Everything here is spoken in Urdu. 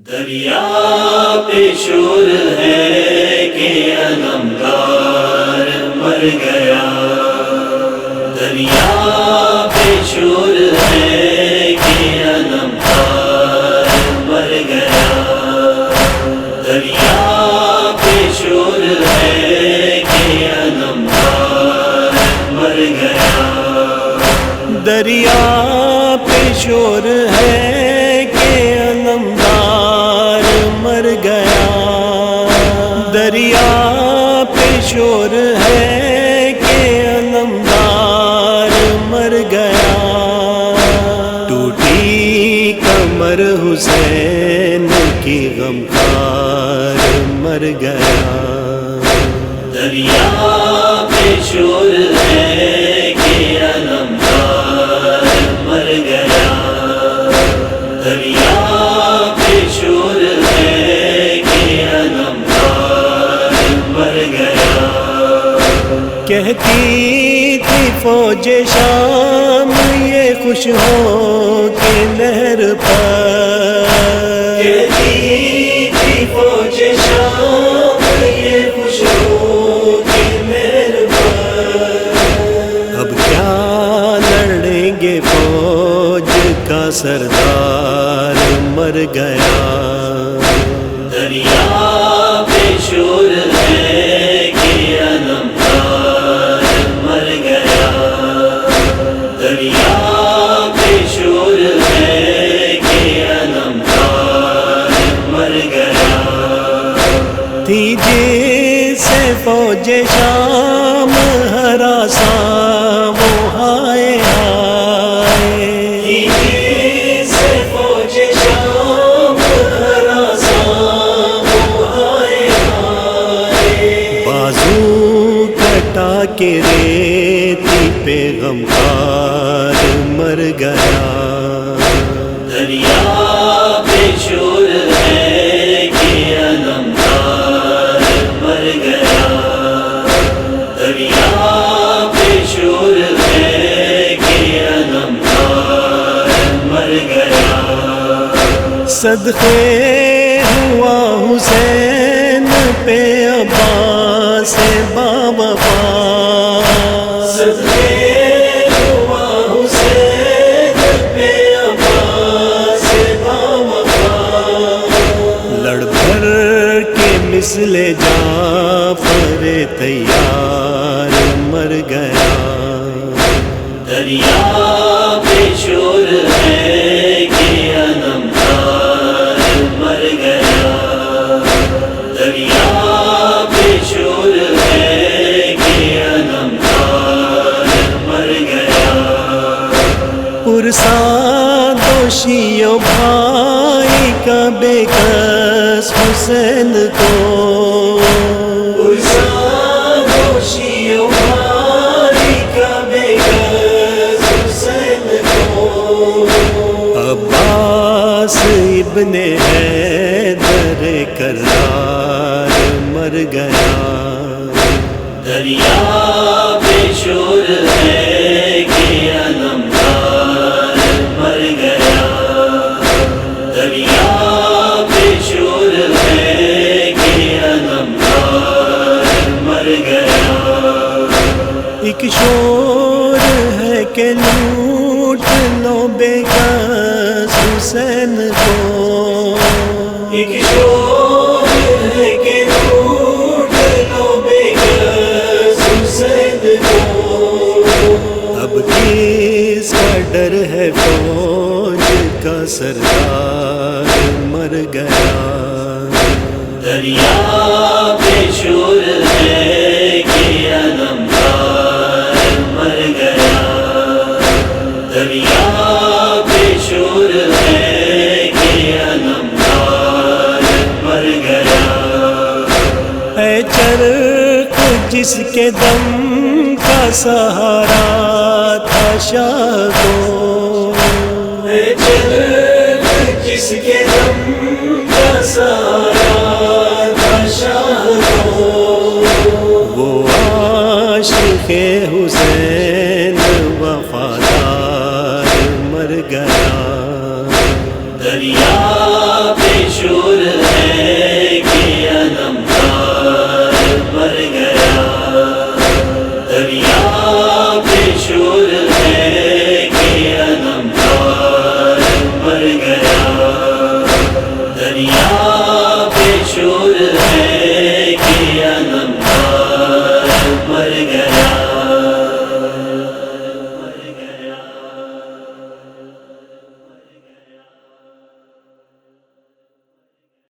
دریا پہ شور ہے کہ علمدار مر گیا، دریا پہ شور ہے کہ علمدار مر گیا، دریا پہ شور ہے کہ علمدار مر گیا، دریا پہ شور ہے کہ علمدار مر گیا، دریا پہ شور ہے کہ علمدار مر گیا، ٹوٹی کمر حسین کی غمخوار مر گیا، دریا پہ شور ہے کہ علمدار مر گیا، دریا پہ شور ہے کہ علمدار مر گیا، کہتی تھی فوج شام یہ خوش ہو کہ لہر پر، کہتی تھی فوج شام یہ خوش ہو کہ لہر پر، اب کیا لڑیں گے فوج کا سردار مر گیا، دریا پہ شور ہے کہ علمدار مر گیا، دریا پہ شور ہے کہ علمدار مر گیا، تھی جس سے فوج شام ہراساں وہ ہائے ہائے، سے فوج شام ہراساں وہ ہائے ہائے، بازو کٹا کے ریتی پہ غمخوار مر گیا، دریا پہ شور ہے کہ علمدار مر گیا، دریا پہ شور ہے کہ علمدار مر گیا، صدقے ہوا حسین پہ عباس باوفا، صدقے ہوا حسین پہ عباس باوفا، لڑ بھر کے مثل جعفر تیار مر گیا، دریا پہ شور ہے کہ علمدار مر گیا، دریا پہ شور ہے کہ علمدار مر گیا، پرساں دوشی و بھائی کا بے کس حسین کو، دوشی و بھائی کا بے کس حسین کو، عباس ابن حیدر کرار مر گیا، دریا پہ شور ہے کہ علمدار مر گیا، دریا پہ شور ہے کہ علمدار مر گیا، ایک شور ہے کہ لوٹ لو بے کس حسین کو، ایک شور ہے کہ لوٹ لو بے کس حسین کو، اب کس کا ڈر ہے فوج کا سردار مر گیا، دریا پہ شور ہے کہ علمدار مر گیا، دریا پہ شور ہے کہ علمدار مر گیا، اے چرخ جس کے دم کا سہارا تھا شاہ کو، اے چرخ جس کے دم کا سہارا تھا شاہ کو، وہ عاشق حسین